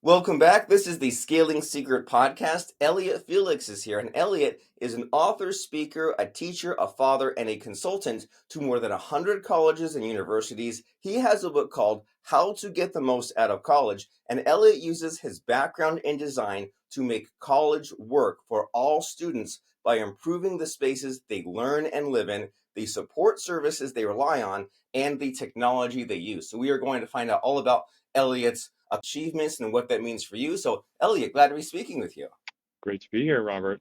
Welcome back. This is the Scaling Secret podcast. Elliot Felix is here, and Elliot is an author, speaker, a teacher, a father, and a consultant to more than 100 colleges and universities. He has a book called How to Get the Most Out of College, and Elliot uses his background in design to make college work for all students by improving the spaces they learn and live in, the support services they rely on, and the technology they use. So we are going to find out all about Elliot's achievements and what that means for you. So, Elliot, glad to be speaking with you. Great to be here, Robert.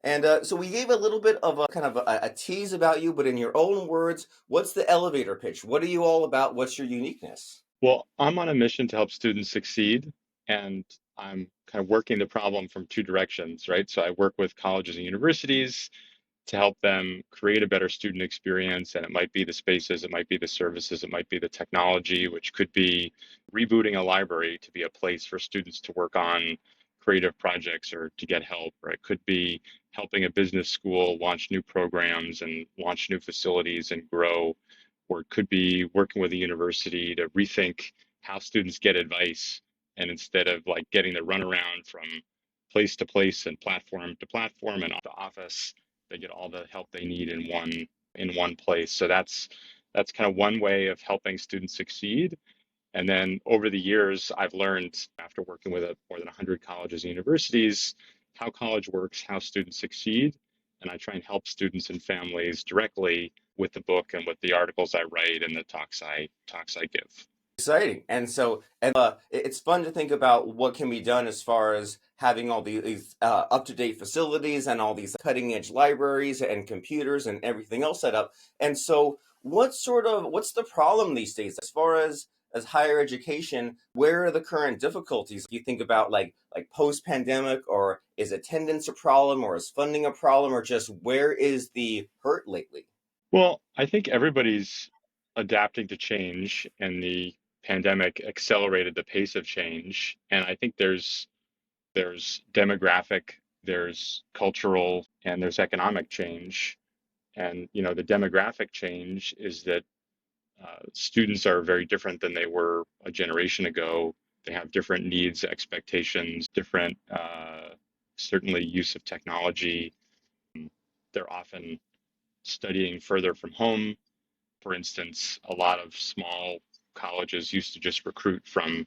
And so we gave a little bit of a kind of a tease about you, but in your own words, what's the elevator pitch? What are you all about? What's your uniqueness? Well, I'm on a mission to help students succeed, and I'm kind of working the problem from two directions, right? So I work with colleges and universities to help them create a better student experience, and it might be the spaces, it might be the services, it might be the technology, which could be rebooting a library to be a place for students to work on creative projects or to get help, or it could be helping a business school launch new programs and launch new facilities and grow, or it could be working with a university to rethink how students get advice, and instead of like getting the runaround from place to place and platform to platform and to office, they get all the help they need in one place. So that's kind of one way of helping students succeed. And then over the years, I've learned after working with more than 100 colleges and universities how college works, how students succeed. And I try and help students and families directly with the book and with the articles I write and the talks I give. Exciting. It's fun to think about what can be done as far as having all these up-to-date facilities and all these cutting-edge libraries and computers and everything else set up. And so what's the problem these days as far as higher education? Where are the current difficulties? Do you think about like post-pandemic, or is attendance a problem, or is funding a problem, or just where is the hurt lately? Well, I think everybody's adapting to change, and the pandemic accelerated the pace of change. And I think there's demographic, there's cultural, and there's economic change. And the demographic change is that students are very different than they were a generation ago. They have different needs, expectations, different certainly use of technology. They're often studying further from home. For instance, a lot of small colleges used to just recruit from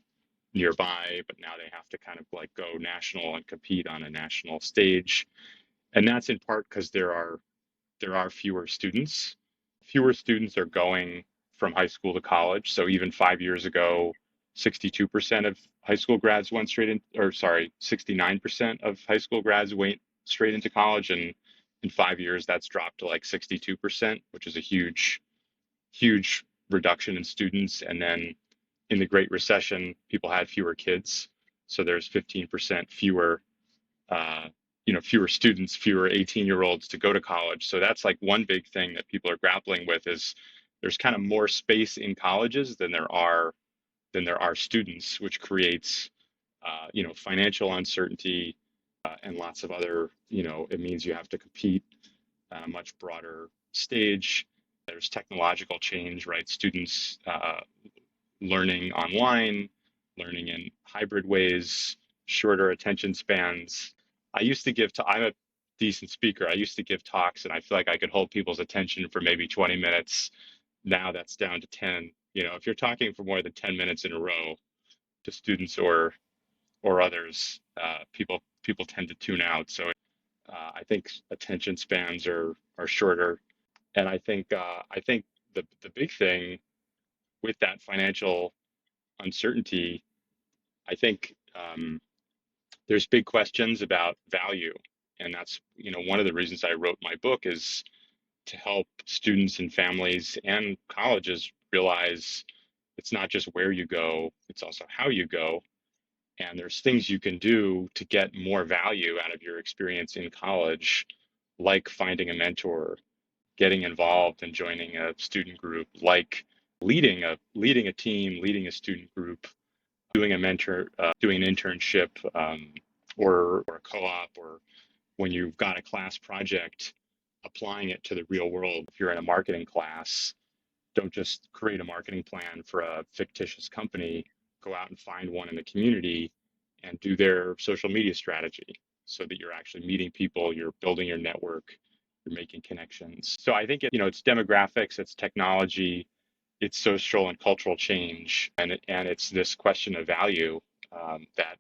nearby, but now they have to kind of like go national and compete on a national stage. And that's in part because there are fewer students. Fewer students are going from high school to college. So even 5 years ago, 62% of high school grads went straight in, or sorry, 69% of high school grads went straight into college. And in 5 years, that's dropped to like 62%, which is a huge reduction in students. And then in the Great Recession, people had fewer kids. So there's 15% fewer uh, fewer students, fewer 18-year-olds to go to college. So that's like one big thing that people are grappling with is there's kind of more space in colleges than there are students, which creates financial uncertainty and lots of other, it means you have to compete on a much broader stage. There's technological change, right? Students learning online, learning in hybrid ways, shorter attention spans. I'm a decent speaker. I used to give talks and I feel like I could hold people's attention for maybe 20 minutes. Now that's down to 10. If you're talking for more than 10 minutes in a row to students or others, people tend to tune out. So I think attention spans are shorter. And I think the big thing with that financial uncertainty, I think there's big questions about value. And that's, one of the reasons I wrote my book is to help students and families and colleges realize it's not just where you go, it's also how you go. And there's things you can do to get more value out of your experience in college, like finding a mentor, getting involved and joining a student group, like leading a team, leading a student group, doing an internship, or a co-op, or when you've got a class project, applying it to the real world. If you're in a marketing class, don't just create a marketing plan for a fictitious company. go out and find one in the community and do their social media strategy so that you're actually meeting people, you're building your network, you're making connections. So I think it's demographics, it's technology, it's social and cultural change, and it's this question of value that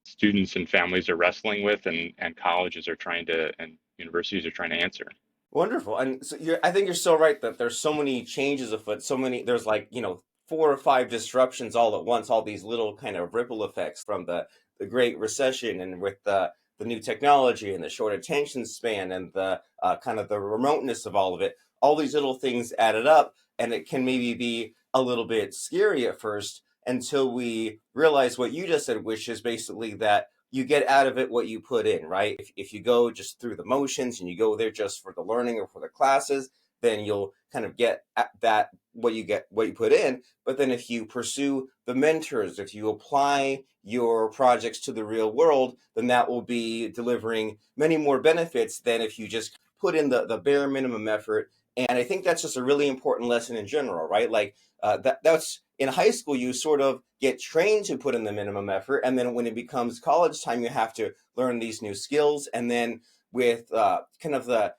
students and families are wrestling with, and colleges are trying to, and universities are trying to answer. Wonderful. And so I think you're so right that there's so many changes afoot, so many, there's like, 4 or 5 disruptions all at once, all these little kind of ripple effects from the Great Recession and with the new technology and the short attention span and the kind of the remoteness of all of it. All these little things added up, and it can maybe be a little bit scary at first until we realize what you just said, which is basically that you get out of it what you put in, right? If you go just through the motions and you go there just for the learning or for the classes, then you'll kind of get at that what you put in. But then if you pursue the mentors, if you apply your projects to the real world, then that will be delivering many more benefits than if you just put in the bare minimum effort. And I think that's just a really important lesson in general, right? Like that's in high school, you sort of get trained to put in the minimum effort. And then when it becomes college time, you have to learn these new skills. And then with kind of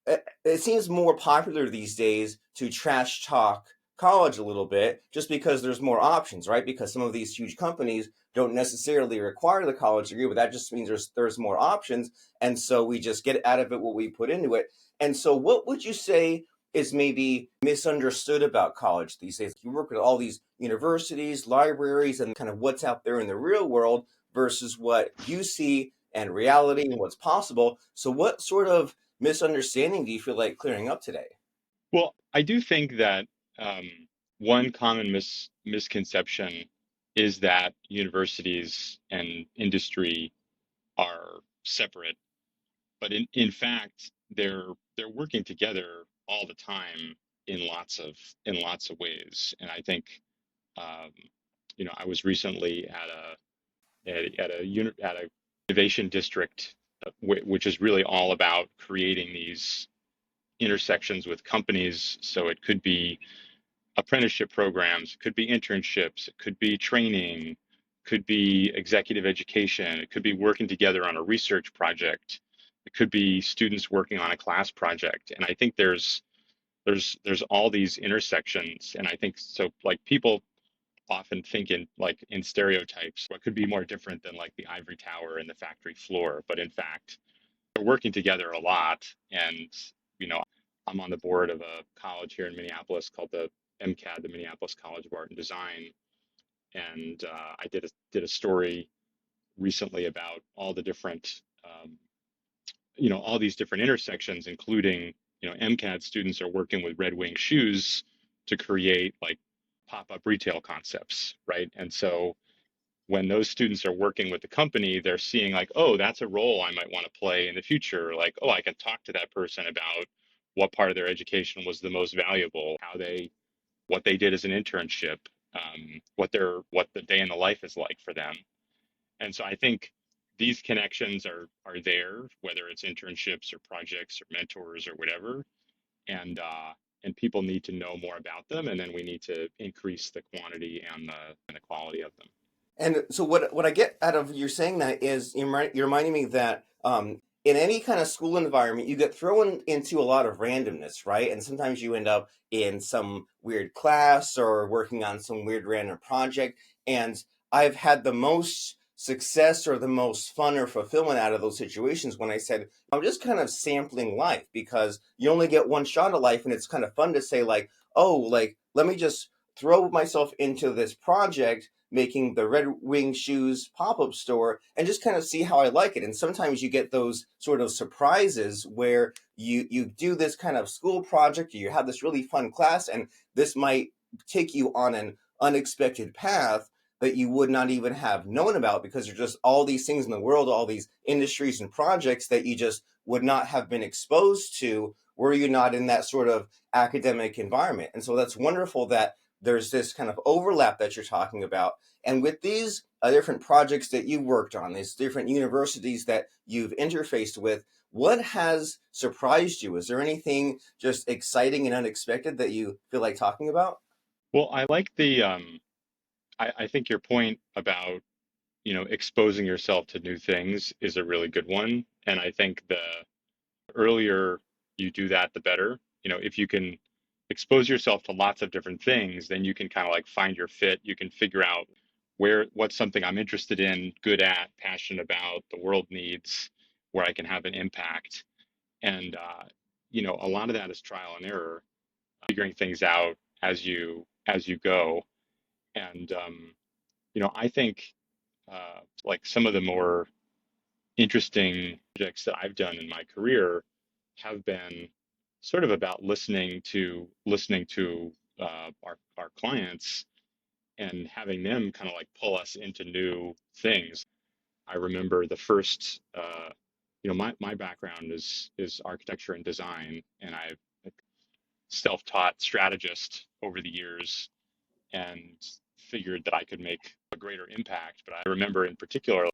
it seems more popular these days to trash talk college a little bit just because there's more options, right? Because some of these huge companies don't necessarily require the college degree, but that just means there's more options. And so we just get out of it what we put into it. And so what would you say is maybe misunderstood about college these days? You work with all these universities, libraries, and kind of what's out there in the real world versus what you see and reality and what's possible. So what sort of misunderstanding do you feel like clearing up today? Well, I do think that um, one common misconception is that universities and industry are separate, but in fact, they're working together all the time in lots of ways. And I think um, I was recently at a innovation district, which is really all about creating these intersections with companies. So it could be apprenticeship programs, it could be internships, it could be training, could be executive education, it could be working together on a research project, it could be students working on a class project. And I think there's all these intersections. And I think so, like, people often think in stereotypes, what could be more different than like the ivory tower and the factory floor. But in fact, they're working together a lot. And you know I'm on the board of a college here in Minneapolis called the MCAD, the Minneapolis College of Art and Design. And I did a story recently about all the different all these different intersections, including MCAD students are working with Red Wing shoes to create like pop-up retail concepts, right? And so when those students are working with the company, they're seeing like, oh, that's a role I might want to play in the future. Like, oh, I can talk to that person about what part of their education was the most valuable, what they did as an internship, what the day in the life is like for them. And so I think these connections are there, whether it's internships or projects or mentors or whatever, and people need to know more about them, and then we need to increase the quantity and the quality of them. And so what I get out of you saying that is you're reminding me that in any kind of school environment, you get thrown into a lot of randomness, right? And sometimes you end up in some weird class or working on some weird random project. And I've had the most success or the most fun or fulfillment out of those situations when I said, I'm just kind of sampling life because you only get one shot at life. And it's kind of fun to say, like, oh, like, let me just throw myself into this project making the Red Wing Shoes pop-up store and just kind of see how I like it. And sometimes you get those sort of surprises where you do this kind of school project or you have this really fun class and this might take you on an unexpected path that you would not even have known about because there's just all these things in the world, all these industries and projects that you just would not have been exposed to were you not in that sort of academic environment. And so that's wonderful that there's this kind of overlap that you're talking about. And with these different projects that you worked on, these different universities that you've interfaced with, what has surprised you? Is there anything just exciting and unexpected that you feel like talking about? Well, I think your point about, exposing yourself to new things is a really good one. And I think the earlier you do that, the better. If you can expose yourself to lots of different things, then you can kind of like find your fit. You can figure out what's something I'm interested in, good at, passionate about, the world needs, where I can have an impact. And a lot of that is trial and error, figuring things out as you go. And I think like some of the more interesting projects that I've done in my career have been sort of about listening to our clients and having them kind of like pull us into new things. I remember the first, my background is architecture and design, and I've self-taught strategist over the years and figured that I could make a greater impact. But I remember in particular,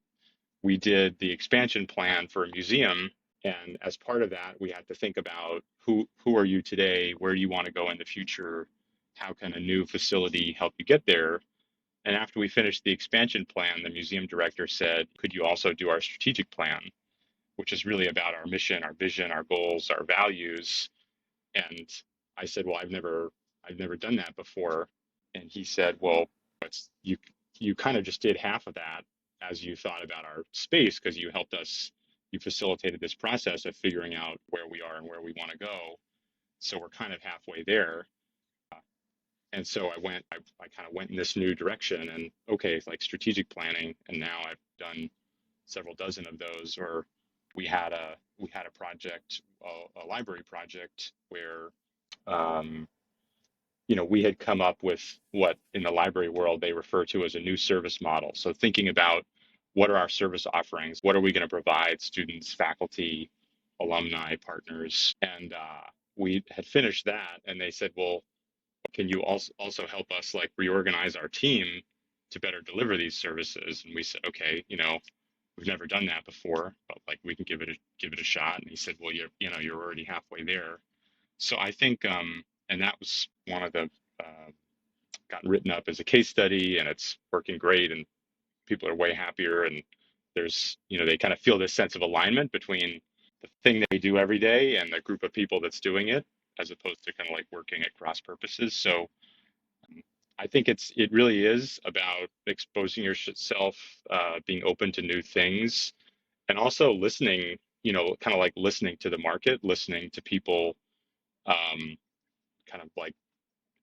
we did the expansion plan for a museum. And as part of that, we had to think about who are you today? Where do you want to go in the future? How can a new facility help you get there? And after we finished the expansion plan, the museum director said, could you also do our strategic plan, which is really about our mission, our vision, our goals, our values? And I said, well, I've never done that before. And he said, well, you kind of just did half of that as you thought about our space because you facilitated this process of figuring out where we are and where we want to go. So we're kind of halfway there. And so I kind of went in this new direction and okay, like strategic planning. And now I've done several dozen of those. Or we had a project, a library project where um, we had come up with what in the library world they refer to as a new service model. So thinking about what are our service offerings, what are we going to provide students, faculty, alumni, partners, and we had finished that, and they said, well, can you also help us like reorganize our team to better deliver these services? And we said, okay, we've never done that before, but like we can give it a shot. And he said, well, you're already halfway there. So I think, and that was one of the gotten written up as a case study, and it's working great, and people are way happier, and they kind of feel this sense of alignment between the thing they do every day and the group of people that's doing it, as opposed to kind of like working at cross purposes. So I think it really is about exposing yourself, being open to new things, and also listening. Kind of like listening to the market, listening to people, kind of like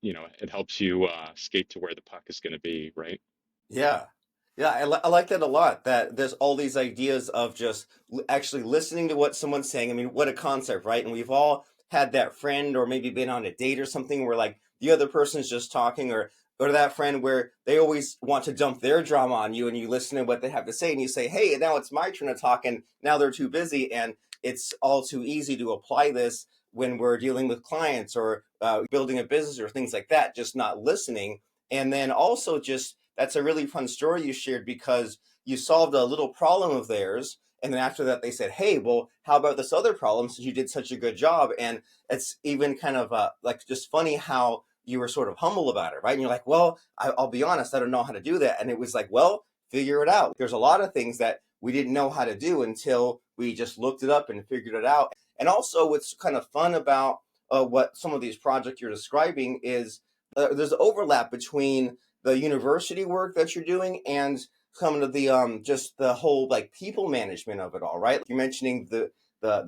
it helps you skate to where the puck is going to be, right? Yeah. Yeah, I like that a lot. That there's all these ideas of just actually listening to what someone's saying. I mean, what a concept, right? And we've all had that friend or maybe been on a date or something where like the other person's just talking, or that friend where they always want to dump their drama on you and you listen to what they have to say and you say, "Hey, now it's my turn to talk," and now they're too busy, and it's all too easy to apply this when we're dealing with clients or building a business or things like that, just not listening. And then also just that's a really fun story you shared because you solved a little problem of theirs. And then after that, they said, "Hey, well, how about this other problem since you did such a good job?" And it's even kind of like just funny how you were sort of humble about it, right? And you're like, "Well, I'll be honest, I don't know how to do that." And it was like, "Well, figure it out." There's a lot of things that we didn't know how to do until we just looked it up and figured it out. And also, what's kind of fun about what some of these projects you're describing is there's overlap between the university work that you're doing and some of the just the whole like people management of it all, right? You're mentioning the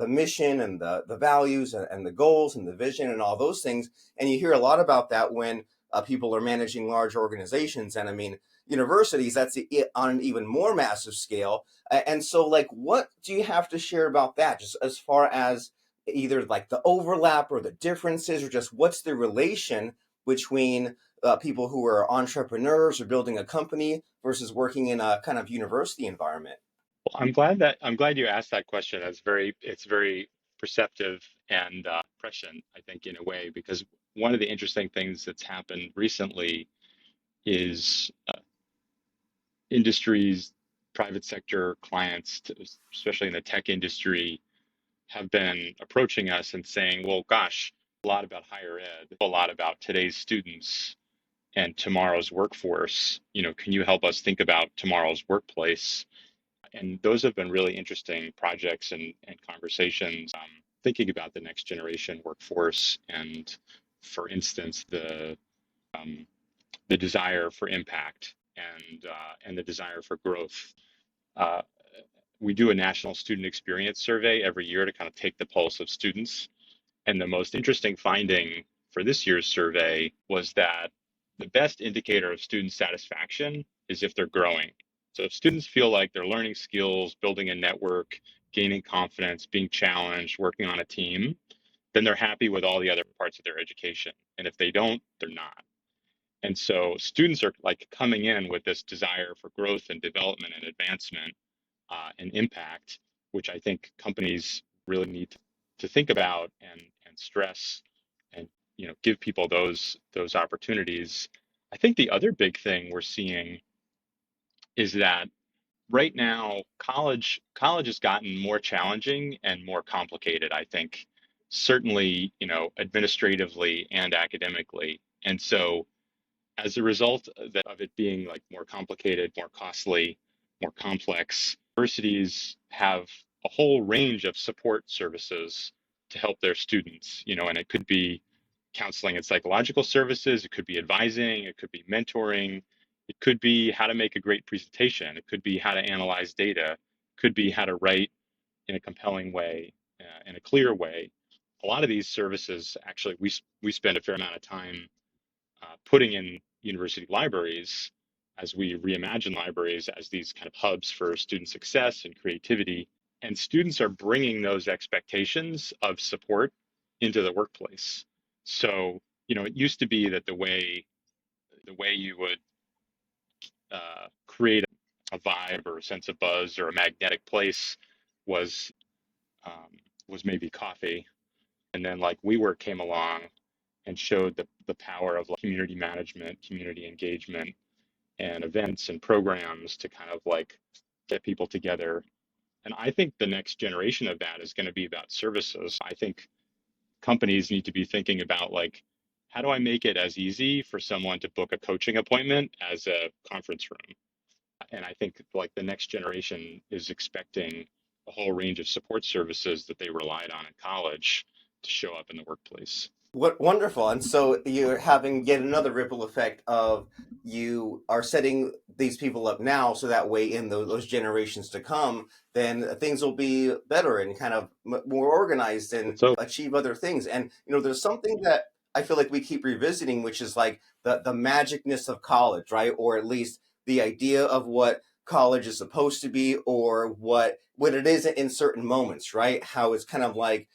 mission and the values and the goals and the vision and all those things, and you hear a lot about that when people are managing large organizations. And I mean, universities, that's it on an even more massive scale. And so, like, what do you have to share about that, just as far as either like the overlap or the differences, or just what's the relation between people who are entrepreneurs or building a company versus working in a kind of university environment? Well, I'm glad you asked that question. It's very perceptive and prescient, I think, in a way, because one of the interesting things that's happened recently is industries, private sector clients, especially in the tech industry, have been approaching us and saying, "Well, gosh, a lot about higher ed, a lot about today's students. and tomorrow's workforce. Can you help us think about tomorrow's workplace? And those have been really interesting projects and conversations, thinking about the next generation workforce and, for instance, um, the desire for impact and the desire for growth. Uh, we do a national student experience survey every year to kind of take the pulse of students. And the most interesting finding for this year's survey was that the best indicator of student satisfaction is if they're growing. So if students feel like they're learning skills, building a network, gaining confidence, being challenged, working on a team, then they're happy with all the other parts of their education. And if they don't, they're not. And so students are like coming in with this desire for growth and development and advancement and impact, which I think companies really need to think about and stress and give people those opportunities. I think the other big thing we're seeing is that right now college has gotten more challenging and more complicated, I think, certainly, administratively and academically. And so as a result of it being like more complicated, more costly, more complex, universities have a whole range of support services to help their students, and it could be counseling and psychological services, it could be advising, it could be mentoring, it could be how to make a great presentation, it could be how to analyze data, it could be how to write in a compelling way, in a clear way. A lot of these services, actually, we spend a fair amount of time putting in university libraries as we reimagine libraries as these kind of hubs for student success and creativity. And students are bringing those expectations of support into the workplace. So, it used to be that the way you would create a vibe or a sense of buzz or a magnetic place was was maybe coffee. And then like WeWork came along and showed the power of like community management, community engagement, and events and programs to kind of like get people together. And I think the next generation of that is going to be about services. I think companies need to be thinking about like, how do I make it as easy for someone to book a coaching appointment as a conference room? And I think like the next generation is expecting a whole range of support services that they relied on in college to show up in the workplace. What wonderful. And so you're having yet another ripple effect of you are setting these people up now so that way in those generations to come, then things will be better and kind of more organized and So achieve other things. And there's something that I feel like we keep revisiting, which is like the magicness of college, right? Or at least the idea of what college is supposed to be or what it is in certain moments, right? How it's kind of like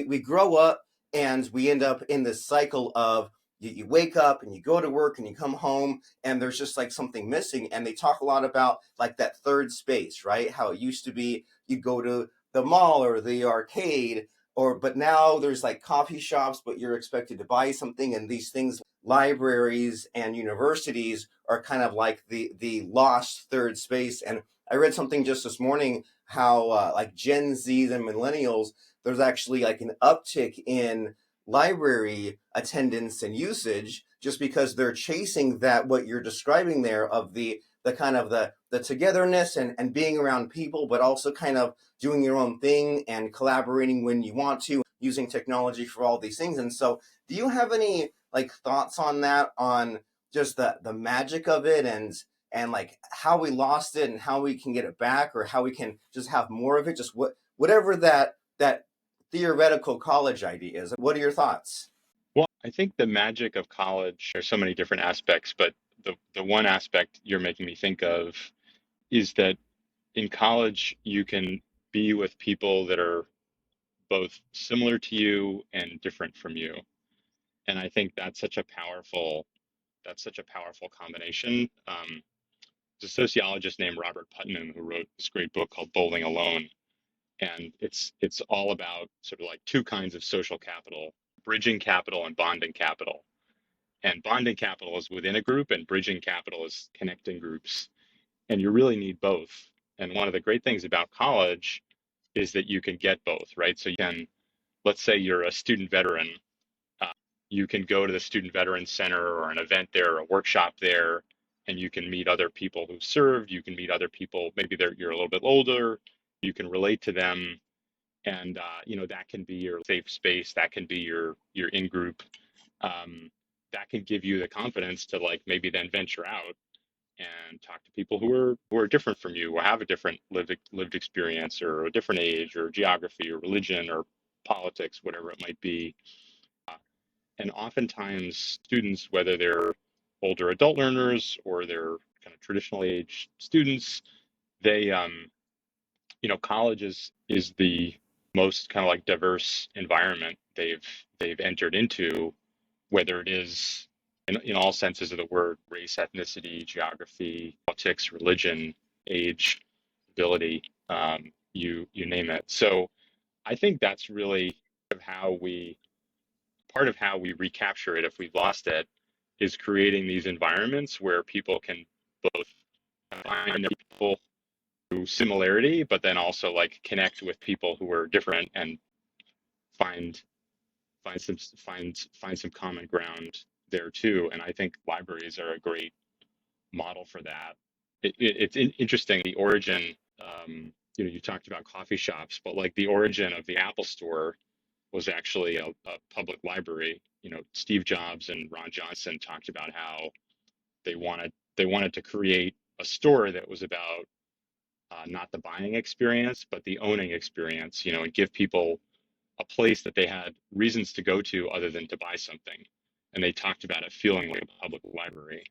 we grow up and we end up in this cycle of you wake up and you go to work and you come home and there's just like something missing. And they talk a lot about like that third space, right? How it used to be you go to the mall or the arcade, but now there's like coffee shops, but you're expected to buy something. And these things, libraries and universities, are kind of like the lost third space. And I read something just this morning how like Gen Z and millennials, there's actually like an uptick in library attendance and usage just because they're chasing that what you're describing there of the kind of the togetherness and being around people, but also kind of doing your own thing and collaborating when you want to, using technology for all these things. And so do you have any like thoughts on that, on just the magic of it and like how we lost it and how we can get it back, or how we can just have more of it, just whatever that theoretical college ideas. What are your thoughts? well, I think the magic of college, there's so many different aspects, but the one aspect you're making me think of is that in college you can be with people that are both similar to you and different from you. And I think that's such a powerful combination. There's a sociologist named Robert Putnam who wrote this great book called Bowling Alone. And it's all about sort of like two kinds of social capital: bridging capital and bonding capital. And bonding capital is within a group, and bridging capital is connecting groups. And you really need both. And one of the great things about college is that you can get both, right? So you can, let's say you're a student veteran, you can go to the Student Veteran Center or an event there, or a workshop there, and you can meet other people who've served. You can meet other people, maybe you're a little bit older, you can relate to them. And that can be your safe space, that can be your in-group. Um, that can give you the confidence to like maybe then venture out and talk to people who are different from you or have a different lived experience or a different age or geography or religion or politics, whatever it might be. And oftentimes students, whether they're older adult learners or they're kind of traditional age students, they college is the most kind of like diverse environment they've entered into, whether it is in all senses of the word, race, ethnicity, geography, politics, religion, age, ability, you name it. So I think that's really how we part of how we recapture it if we've lost it is creating these environments where people can both find people through similarity, but then also like connect with people who are different and find find some common ground there too. And I think libraries are a great model for that. It's interesting the origin. You talked about coffee shops, but like the origin of the Apple Store was actually a public library. Steve Jobs and Ron Johnson talked about how they wanted to create a store that was about not the buying experience, but the owning experience. And give people a place that they had reasons to go to other than to buy something. And they talked about it feeling like a public library.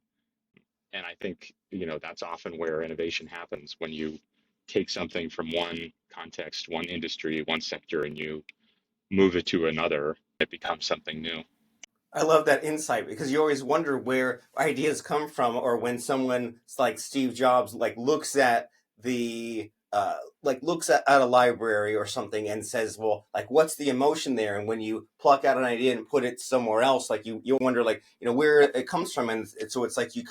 And I think, that's often where innovation happens when you take something from one context, one industry, one sector, and you move it to another, it becomes something new. I love that insight because you always wonder where ideas come from, or when someone like Steve Jobs looks at the looks at a library or something and says, "Well, like what's the emotion there?" And when you pluck out an idea and put it somewhere else, like you wonder where it comes from, and so it's like you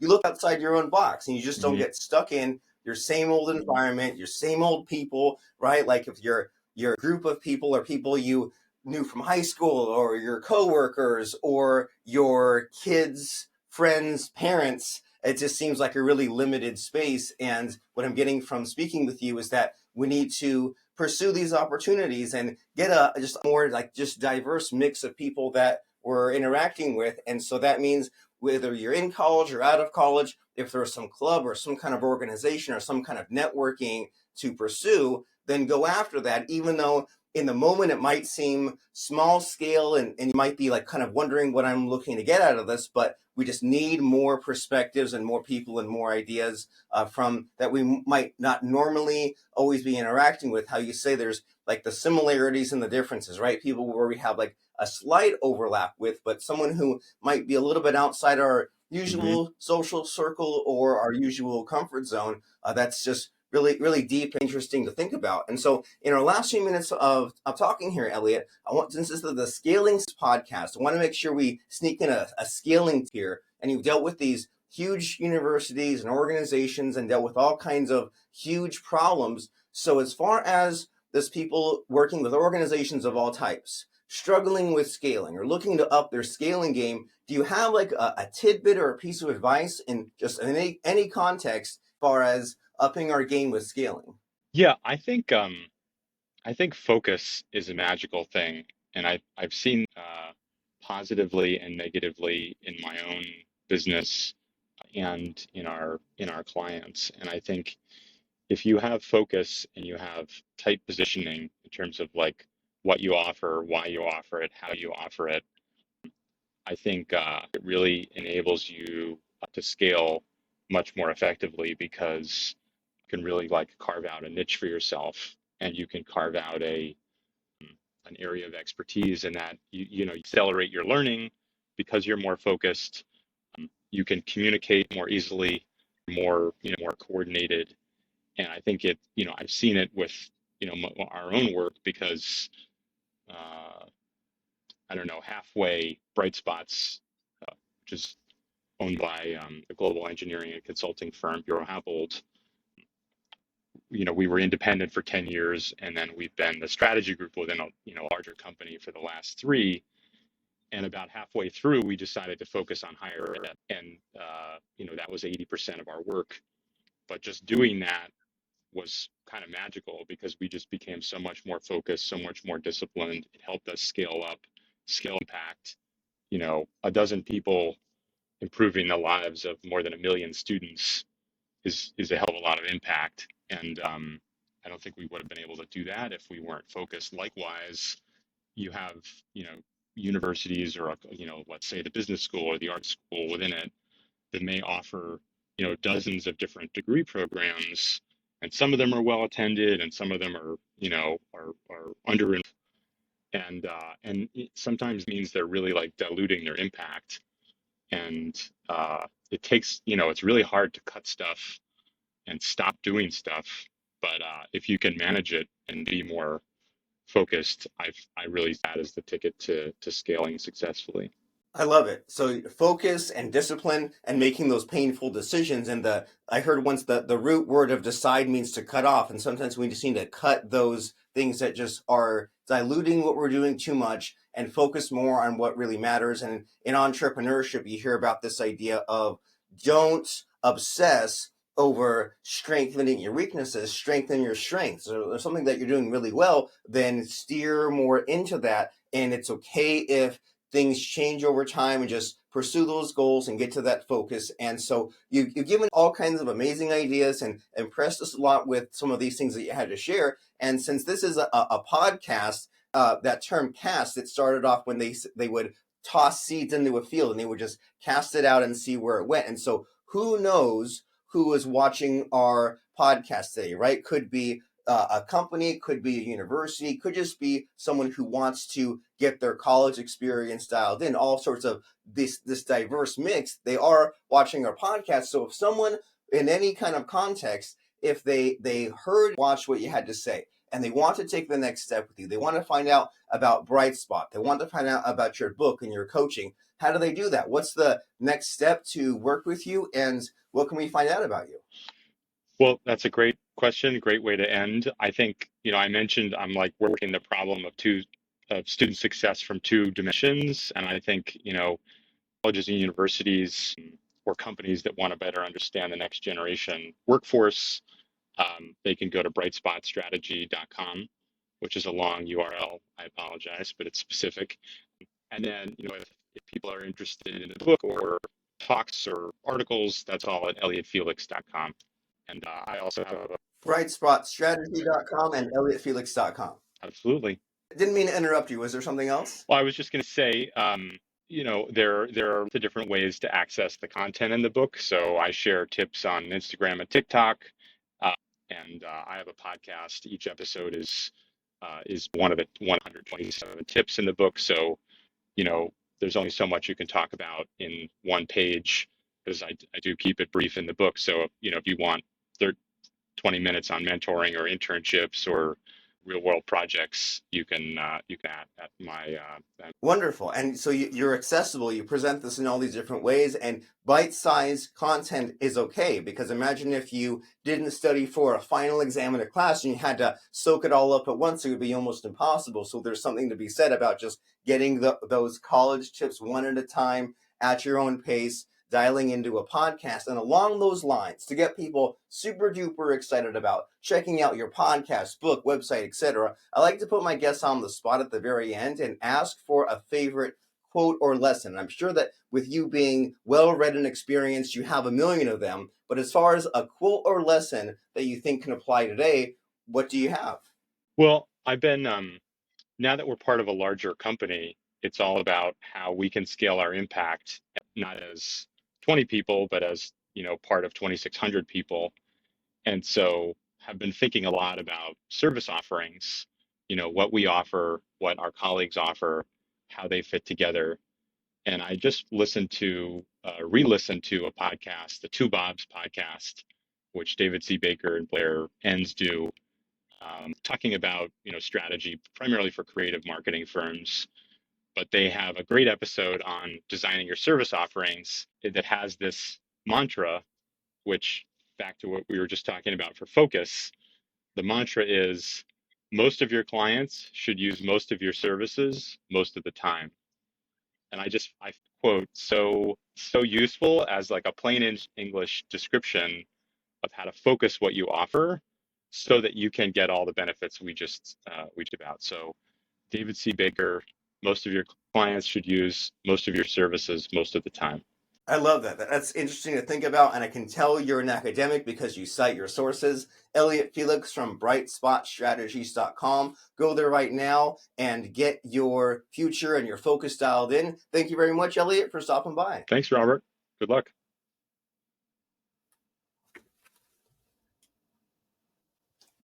look outside your own box, and you just don't Hmm. get stuck in your same old environment, your same old people, right? Like if your group of people or people you knew from high school or your coworkers or your kids, friends, parents. It just seems like a really limited space. And what I'm getting from speaking with you is that we need to pursue these opportunities and get a just more like just diverse mix of people that we're interacting with. And so that means whether you're in college or out of college, if there's some club or some kind of organization or some kind of networking to pursue, then go after that, even though in the moment it might seem small scale and you might be like kind of wondering what I'm looking to get out of this, but we just need more perspectives and more people and more ideas from that we might not normally always be interacting with. How you say there's like the similarities and the differences, right? People where we have like a slight overlap with, but someone who might be a little bit outside our Hmm. usual social circle or our usual comfort zone. That's just really, really deep and interesting to think about. And so, in our last few minutes of talking here, Elliot, since this is the scaling podcast, I want to make sure we sneak in a scaling tier. And you've dealt with these huge universities and organizations and dealt with all kinds of huge problems. So, as far as this people working with organizations of all types, struggling with scaling or looking to up their scaling game, do you have like a tidbit or a piece of advice in just any context as far as upping our game with scaling? Yeah, I think focus is a magical thing, and I've seen positively and negatively in my own business and in our clients. And I think if you have focus and you have tight positioning in terms of like what you offer, why you offer it, how you offer it, I think it really enables you to scale much more effectively because you can really like carve out a niche for yourself, and you can carve out an area of expertise, and that you accelerate your learning because you're more focused. You can communicate more easily, more coordinated. And I think I've seen it with our own work because uh, I don't know, halfway Bright Spots, which is owned by a global engineering and consulting firm, Bureau Happold. We were independent for 10 years, and then we've been the strategy group within a larger company for the last three. And about halfway through, we decided to focus on higher ed. And, that was 80% of our work. But just doing that was kind of magical because we just became so much more focused, so much more disciplined. It helped us scale up, scale impact. A dozen people improving the lives of more than 1 million students is a hell of a lot of impact. And I don't think we would have been able to do that if we weren't focused. Likewise, you have, universities or, let's say the business school or the art school within it that may offer, dozens of different degree programs. And some of them are well attended and some of them are, are under, and it sometimes means they're really like diluting their impact. And it takes, it's really hard to cut stuff and stop doing stuff. But if you can manage it and be more focused, I really see that as the ticket to scaling successfully. I love it. So focus and discipline and making those painful decisions. And I heard once that the root word of decide means to cut off. And sometimes we just need to cut those things that just are diluting what we're doing too much and focus more on what really matters. And in entrepreneurship, you hear about this idea of don't obsess over strengthening your weaknesses, strengthen your strengths. So there's something that you're doing really well, then steer more into that. And it's okay if things change over time and just pursue those goals and get to that focus. And so you've given all kinds of amazing ideas and impressed us a lot with some of these things that you had to share. And since this is a podcast, that term cast, it started off when they would toss seeds into a field and they would just cast it out and see where it went. And so who knows who is watching our podcast today, right? Could be a company, could be a university, could just be someone who wants to get their college experience dialed in, all sorts of this diverse mix. They are watching our podcast. So if someone in any kind of context, if they heard, watch what you had to say, and they want to take the next step with you, they want to find out about Bright Spot, they want to find out about your book and your coaching, how do they do that? What's the next step to work with you, and what can we find out about you? Well, that's a great question, great way to end. I think, I mentioned I'm like working the problem of student success from two dimensions. And I think, colleges and universities or companies that want to better understand the next generation workforce, they can go to brightspotstrategy.com, which is a long URL. I apologize, but it's specific. And then, if people are interested in a book or talks or articles, that's all at elliottfelix.com. And I also have a Brightspotstrategy.com and elliottfelix.com. absolutely. Didn't mean to interrupt you. Was there something else? Well, I was just going to say, there are the different ways to access the content in the book. So I share tips on Instagram and TikTok, uh, and I have a podcast. Each episode is one of the 127 tips in the book. So there's only so much you can talk about in one page because I do keep it brief in the book. So if you want 20 minutes on mentoring or internships or real world projects, you can at my Wonderful. And so you're accessible. You present this in all these different ways, and bite-sized content is okay, because imagine if you didn't study for a final exam in a class and you had to soak it all up at once, it would be almost impossible. So there's something to be said about just getting those college tips one at a time at your own pace, dialing into a podcast. And along those lines, to get people super duper excited about checking out your podcast, book, website, etc., I like to put my guests on the spot at the very end and ask for a favorite quote or lesson. I'm sure that with you being well read and experienced, you have a million of them. But as far as a quote or lesson that you think can apply today, what do you have? well, I've been now that we're part of a larger company, it's all about how we can scale our impact, not as 20 people, but as part of 2,600 people. And so have been thinking a lot about service offerings, what we offer, what our colleagues offer, how they fit together. And I just re-listened to a podcast, the Two Bobs podcast, which David C. Baker and Blair Enns do, talking about strategy primarily for creative marketing firms. But they have a great episode on designing your service offerings that has this mantra, which back to what we were just talking about for focus, the mantra is most of your clients should use most of your services most of the time. And I quote, so useful as like a plain English description of how to focus what you offer so that you can get all the benefits we just about. So David C. Baker, most of your clients should use most of your services most of the time. I love that. That's interesting to think about, and I can tell you're an academic because you cite your sources. Elliot Felix from brightspotstrategies.com. Go there right now and get your future and your focus dialed in. Thank you very much, Elliot, for stopping by. Thanks, Robert. Good luck.